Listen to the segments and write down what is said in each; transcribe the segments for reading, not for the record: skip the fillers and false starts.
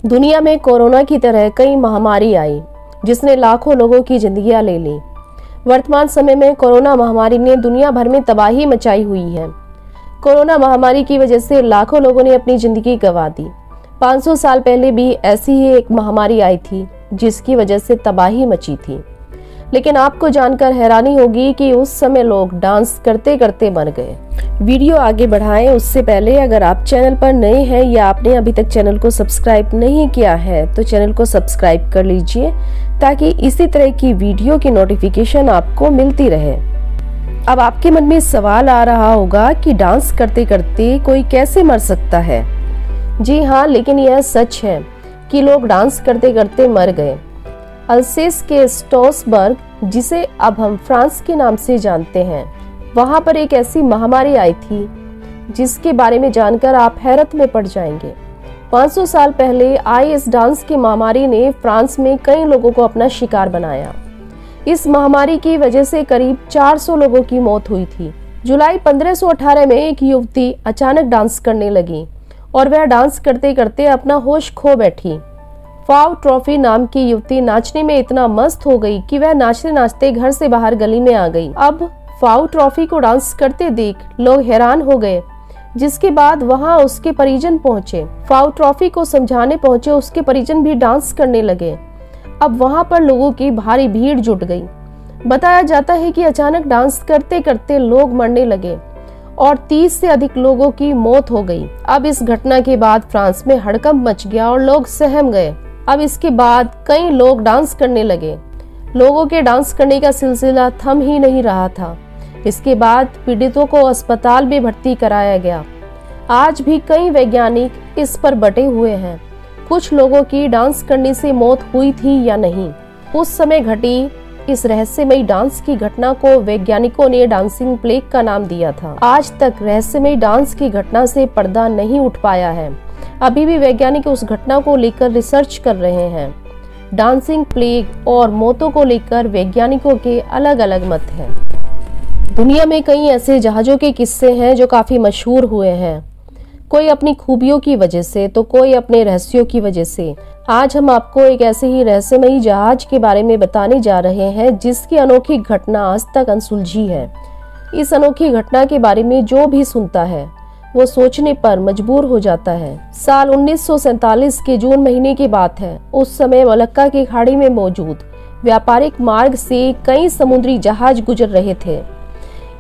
दुनिया में कोरोना की तरह कई महामारी आई जिसने लाखों लोगों की जिंदगियां ले ली। वर्तमान समय में कोरोना महामारी ने दुनिया भर में तबाही मचाई हुई है। कोरोना महामारी की वजह से लाखों लोगों ने अपनी जिंदगी गंवा दी। 500 साल पहले भी ऐसी ही एक महामारी आई थी जिसकी वजह से तबाही मची थी। लेकिन आपको जानकर हैरानी होगी कि उस समय लोग डांस करते करते मर गए। वीडियो आगे बढ़ाएं उससे पहले अगर आप चैनल पर नए हैं या आपने अभी तक चैनल को सब्सक्राइब नहीं किया है तो चैनल को सब्सक्राइब कर लीजिए ताकि इसी तरह की वीडियो की नोटिफिकेशन आपको मिलती रहे। अब आपके मन में सवाल आ रहा होगा कि डांस करते करते कोई कैसे मर सकता है। जी हाँ, लेकिन यह सच है कि लोग डांस करते करते मर गए। अल्सेस के स्ट्रासबर्ग, जिसे अब हम फ्रांस के नाम से जानते हैं, वहां पर एक ऐसी महामारी आई थी जिसके बारे में जानकर आप हैरत में पड़ जाएंगे। 500 साल पहले आई इस डांस की महामारी ने फ्रांस में कई लोगों को अपना शिकार बनाया। इस महामारी की वजह से करीब 400 लोगों की मौत हुई थी। जुलाई 1518 में एक युवती अचानक डांस करने लगी और वह डांस करते करते अपना होश खो बैठी। फाव ट्रॉफी नाम की युवती नाचने में इतना मस्त हो गई कि वह नाचते नाचते घर से बाहर गली में आ गई। अब फाव ट्रॉफी को डांस करते देख लोग हैरान हो गए, जिसके बाद वहां उसके परिजन पहुंचे। फाव ट्रॉफी को समझाने पहुंचे उसके परिजन भी डांस करने लगे। अब वहां पर लोगों की भारी भीड़ जुट गई। बताया जाता है कि अचानक डांस करते करते लोग मरने लगे और 30 से अधिक लोगों की मौत हो गई। अब इस घटना के बाद फ्रांस में हड़कंप मच गया और लोग सहम गए। अब इसके बाद कई लोग डांस करने लगे। लोगों के डांस करने का सिलसिला थम ही नहीं रहा था। इसके बाद पीड़ितों को अस्पताल में भर्ती कराया गया। आज भी कई वैज्ञानिक इस पर बटे हुए हैं, कुछ लोगों की डांस करने से मौत हुई थी या नहीं। उस समय घटी इस रहस्यमयी डांस की घटना को वैज्ञानिकों ने डांसिंग प्लेग का नाम दिया था। आज तक रहस्यमयी डांस की घटना से पर्दा नहीं उठ पाया है। अभी भी वैज्ञानिक उस घटना को लेकर रिसर्च कर रहे हैं। डांसिंग प्लेग और मौतों को लेकर वैज्ञानिकों के अलग अलग मत हैं। दुनिया में कई ऐसे जहाजों के किस्से हैं जो काफी मशहूर हुए हैं, कोई अपनी खूबियों की वजह से तो कोई अपने रहस्यों की वजह से। आज हम आपको एक ऐसे ही रहस्यमयी जहाज के बारे में बताने जा रहे हैं जिसकी अनोखी घटना आज तक अनसुलझी है। इस अनोखी घटना के बारे में जो भी सुनता है वो सोचने पर मजबूर हो जाता है। साल 1947 के जून महीने की बात है। उस समय मलक्का की खाड़ी में मौजूद व्यापारिक मार्ग से कई समुद्री जहाज गुजर रहे थे।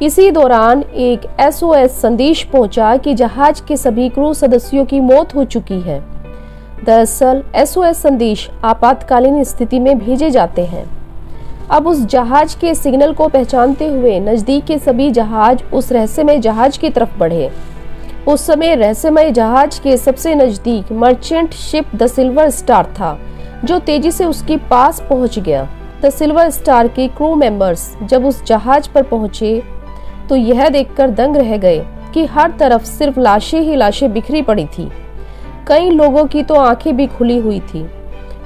इसी दौरान एक SOS संदेश पहुंचा कि जहाज के सभी क्रू सदस्यों की मौत हो चुकी है। दरअसल SOS संदेश आपातकालीन स्थिति में भेजे जाते हैं। अब उस जहाज के सिग्नल को पहचानते हुए नजदीक के सभी जहाज उस रहस्यमय जहाज की तरफ बढ़े। उस समय रहस्यमय जहाज के सबसे नजदीक merchant ship the silver star था, जो तेजी से उसके पास पहुंच गया। द सिल्वर स्टार के क्रू मेंबर्स जब उस जहाज पर पहुंचे तो यह देखकर दंग रह गए कि हर तरफ सिर्फ लाशें ही लाशें बिखरी पड़ी थी। कई लोगों की तो आंखें भी खुली हुई थी।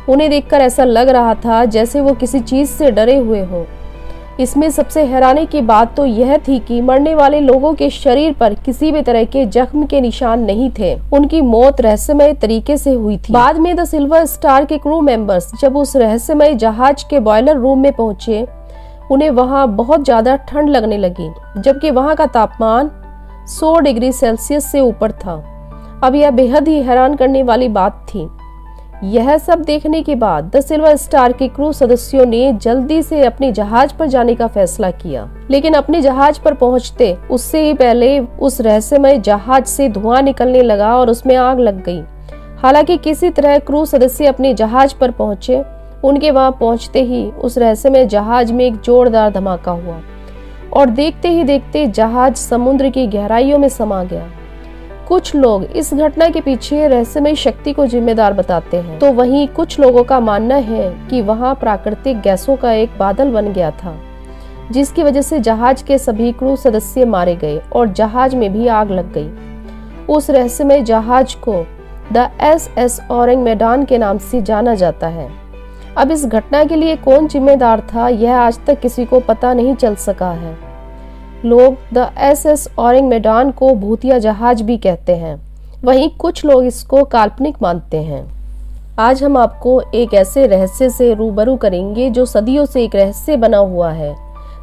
उन्हें देखकर ऐसा लग रहा था जैसे वो किसी चीज से डरे हुए हों। इसमें सबसे हैरानी की बात तो यह थी कि मरने वाले लोगों के शरीर पर किसी भी तरह के जख्म के निशान नहीं थे। उनकी मौत रहस्यमय तरीके से हुई थी। बाद में द सिल्वर स्टार के क्रू मेंबर्स जब उस रहस्यमय जहाज के बॉयलर रूम में पहुंचे, उन्हें वहां बहुत ज्यादा ठंड लगने लगी, जबकि वहां का तापमान 100 डिग्री सेल्सियस से ऊपर था। अब यह बेहद ही हैरान करने वाली बात थी। यह सब देखने के बाद द सिल्वर स्टार के क्रू सदस्यों ने जल्दी से अपने जहाज पर जाने का फैसला किया। लेकिन अपने जहाज पर पहुंचते उससे ही पहले उस रहस्यमय जहाज से धुआं निकलने लगा और उसमें आग लग गई। हालांकि किसी तरह क्रू सदस्य अपने जहाज पर पहुंचे। उनके वहां पहुंचते ही उस रहस्यमय जहाज में एक जोरदार धमाका हुआ और देखते ही देखते जहाज समुद्र की गहराइयों में समा गया। कुछ लोग इस घटना के पीछे रहस्यमय शक्ति को जिम्मेदार बताते हैं, तो वहीं कुछ लोगों का मानना है कि वहां प्राकृतिक गैसों का एक बादल बन गया था, जिसकी वजह से जहाज के सभी क्रू सदस्य मारे गए और जहाज में भी आग लग गई। उस रहस्यमय जहाज को द SS औरंग मैदान के नाम से जाना जाता है। अब इस घटना के लिए कौन जिम्मेदार था, यह आज तक किसी को पता नहीं चल सका है। लोग द SS औरंग मैदान को भूतिया जहाज भी कहते हैं, वहीं कुछ लोग इसको काल्पनिक मानते हैं। आज हम आपको एक ऐसे रहस्य से रूबरू करेंगे जो सदियों से एक रहस्य बना हुआ है।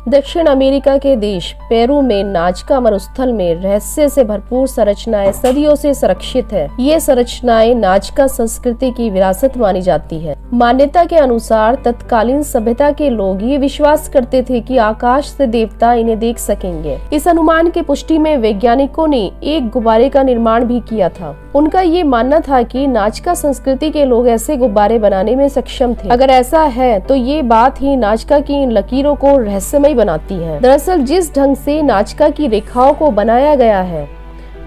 दक्षिण अमेरिका के देश पेरू में नाजका मरुस्थल में रहस्य से भरपूर संरचनाएं सदियों से संरक्षित है। ये संरचनाएं नाजका संस्कृति की विरासत मानी जाती है। मान्यता के अनुसार तत्कालीन सभ्यता के लोग ये विश्वास करते थे कि आकाश से देवता इन्हें देख सकेंगे। इस अनुमान की पुष्टि में वैज्ञानिकों ने एक गुब्बारे का निर्माण भी किया था। उनका ये मानना था कि नाजका संस्कृति के लोग ऐसे गुब्बारे बनाने में सक्षम थे। अगर ऐसा है तो ये बात ही नाजका की इन लकीरों को रहस्यमय बनाती है। दरअसल जिस ढंग से नाजका की रेखाओं को बनाया गया है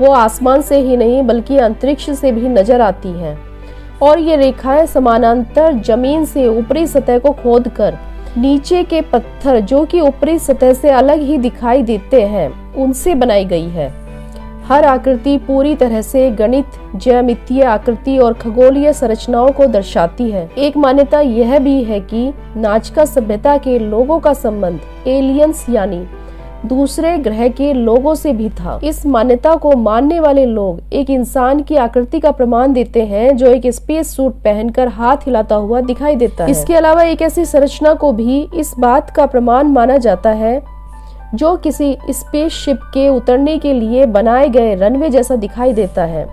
वो आसमान से ही नहीं बल्कि अंतरिक्ष से भी नजर आती है, और ये रेखाएं समानांतर जमीन से ऊपरी सतह को खोदकर नीचे के पत्थर जो कि ऊपरी सतह से अलग ही दिखाई देते हैं उनसे बनाई गई है। हर आकृति पूरी तरह से गणित, ज्यामितीय आकृति और खगोलीय संरचनाओं को दर्शाती है। एक मान्यता यह भी है कि नाजका सभ्यता के लोगों का संबंध एलियंस यानी दूसरे ग्रह के लोगों से भी था। इस मान्यता को मानने वाले लोग एक इंसान की आकृति का प्रमाण देते हैं जो एक स्पेस सूट पहनकर हाथ हिलाता हुआ दिखाई देता है। इसके अलावा एक ऐसी संरचना को भी इस बात का प्रमाण माना जाता है जो किसी स्पेसशिप के उतरने के लिए बनाए गए रनवे जैसा दिखाई देता है।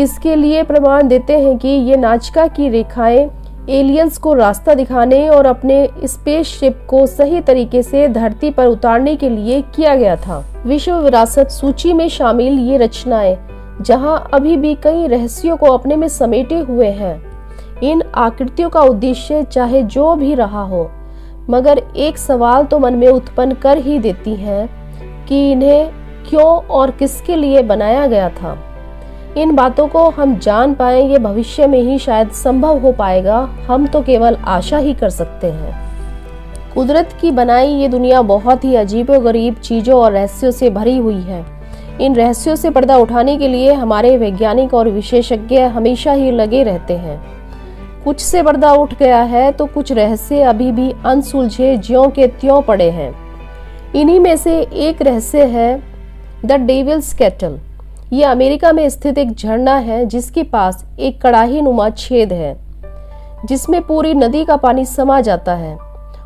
इसके लिए प्रमाण देते हैं कि ये नाजका की रेखाएं एलियंस को रास्ता दिखाने और अपने स्पेसशिप को सही तरीके से धरती पर उतारने के लिए किया गया था। विश्व विरासत सूची में शामिल ये रचनाएं जहां अभी भी कई रहस्यों को अपने में समेटे हुए हैं। इन आकृतियों का उद्देश्य चाहे जो भी रहा हो, मगर एक सवाल तो मन में उत्पन्न कर ही देती है कि इन्हें क्यों और किसके लिए बनाया गया था। इन बातों को हम जान पाए ये भविष्य में ही शायद संभव हो पाएगा, हम तो केवल आशा ही कर सकते हैं। कुदरत की बनाई ये दुनिया बहुत ही अजीबोगरीब चीजों और रहस्यों से भरी हुई है। इन रहस्यों से पर्दा उठाने के लिए हमारे वैज्ञानिक और विशेषज्ञ हमेशा ही लगे रहते हैं। कुछ से पर्दा उठ गया है तो कुछ रहस्य अभी भी अनसुलझे ज्यों के त्यों पड़े हैं। इन्हीं में से एक रहस्य है द डेविल्स केटल। ये अमेरिका में स्थित एक झरना है जिसके पास एक कड़ाही नुमा छेद है जिसमें पूरी नदी का पानी समा जाता है।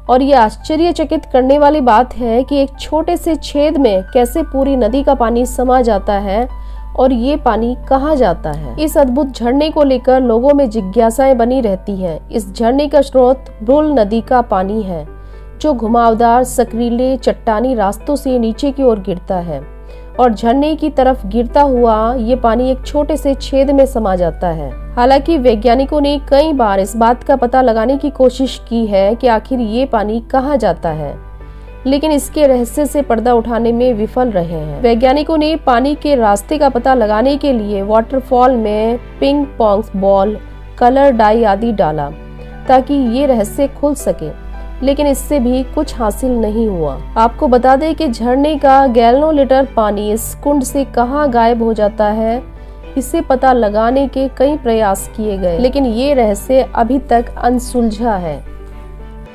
और ये आश्चर्यचकित करने वाली बात है कि एक छोटे से छेद में कैसे पूरी नदी का पानी समा जाता है और ये पानी कहाँ जाता है। इस अद्भुत झरने को लेकर लोगों में जिज्ञासाएं बनी रहती हैं। इस झरने का स्रोत ब्रुल नदी का पानी है जो घुमावदार सकरीले चट्टानी रास्तों से नीचे की ओर गिरता है और झरने की तरफ गिरता हुआ ये पानी एक छोटे से छेद में समा जाता है। हालांकि वैज्ञानिकों ने कई बार इस बात का पता लगाने की कोशिश की है कि आखिर ये पानी कहाँ जाता है, लेकिन इसके रहस्य से पर्दा उठाने में विफल रहे हैं। वैज्ञानिकों ने पानी के रास्ते का पता लगाने के लिए वाटरफॉल में ping pong ball, colour dye आदि डाला ताकि ये रहस्य खुल सके, लेकिन इससे भी कुछ हासिल नहीं हुआ। आपको बता दें कि झरने का गैलनों लीटर पानी इस कुंड से कहां गायब हो जाता है, इसे पता लगाने के कई प्रयास किए गए, लेकिन ये रहस्य अभी तक अनसुलझा है।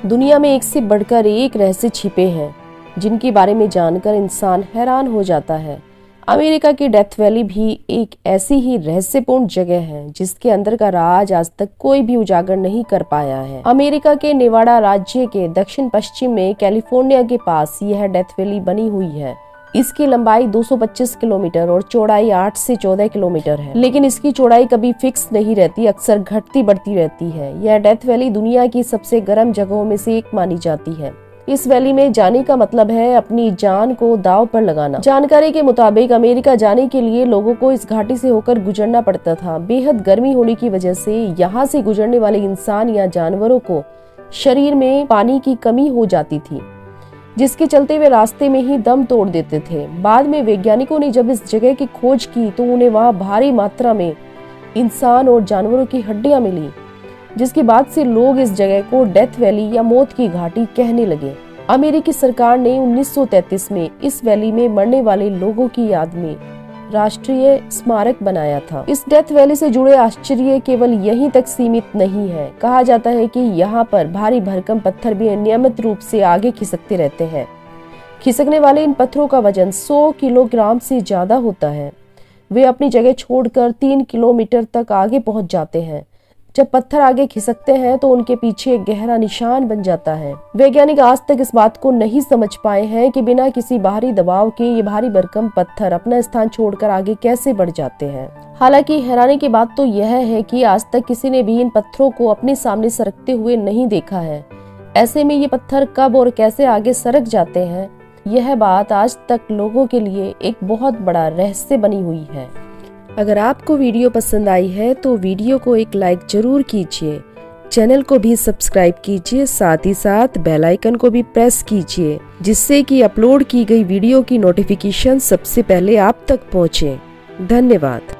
दुनिया में एक से बढ़कर एक रहस्य छिपे हैं जिनके बारे में जानकर इंसान हैरान हो जाता है। अमेरिका की डेथ वैली भी एक ऐसी ही रहस्यपूर्ण जगह है जिसके अंदर का राज आज तक कोई भी उजागर नहीं कर पाया है। अमेरिका के नेवाडा राज्य के दक्षिण पश्चिम में कैलिफोर्निया के पास यह डेथ वैली बनी हुई है। इसकी लंबाई 225 किलोमीटर और चौड़ाई 8 से 14 किलोमीटर है, लेकिन इसकी चौड़ाई कभी फिक्स नहीं रहती, अक्सर घटती बढ़ती रहती है। यह डेथ वैली दुनिया की सबसे गर्म जगहों में से एक मानी जाती है। इस वैली में जाने का मतलब है अपनी जान को दांव पर लगाना। जानकारी के मुताबिक अमेरिका जाने के लिए लोगों को इस घाटी से होकर गुजरना पड़ता था। बेहद गर्मी होने की वजह से यहाँ से गुजरने वाले इंसान या जानवरों को शरीर में पानी की कमी हो जाती थी, जिसके चलते वे रास्ते में ही दम तोड़ देते थे। बाद में वैज्ञानिकों ने जब इस जगह की खोज की तो उन्हें वहाँ भारी मात्रा में इंसान और जानवरों की हड्डियां मिली, जिसके बाद से लोग इस जगह को डेथ वैली या मौत की घाटी कहने लगे। अमेरिकी सरकार ने 1933 में इस वैली में मरने वाले लोगों की याद में राष्ट्रीय स्मारक बनाया था। इस डेथ वैली से जुड़े आश्चर्य केवल यहीं तक सीमित नहीं है। कहा जाता है कि यहाँ पर भारी भरकम पत्थर भी नियमित रूप से आगे खिसकते रहते हैं। खिसकने वाले इन पत्थरों का वजन 100 किलोग्राम से ज्यादा होता है। वे अपनी जगह छोड़कर 3 किलोमीटर तक आगे पहुंच जाते हैं, जब पत्थर आगे खिसकते हैं तो उनके पीछे एक गहरा निशान बन जाता है। वैज्ञानिक आज तक इस बात को नहीं समझ पाए हैं कि बिना किसी बाहरी दबाव के ये भारी भरकम पत्थर अपना स्थान छोड़कर आगे कैसे बढ़ जाते हैं। हालांकि हैरानी की बात तो यह है कि आज तक किसी ने भी इन पत्थरों को अपने सामने सरकते हुए नहीं देखा है। ऐसे में ये पत्थर कब और कैसे आगे सरक जाते हैं, यह बात आज तक लोगों के लिए एक बहुत बड़ा रहस्य बनी हुई है। अगर आपको वीडियो पसंद आई है तो वीडियो को एक लाइक जरूर कीजिए, चैनल को भी सब्सक्राइब कीजिए, साथ ही साथ बेल आइकन को भी प्रेस कीजिए, जिससे कि अपलोड की गई वीडियो की नोटिफिकेशन सबसे पहले आप तक पहुंचे। धन्यवाद।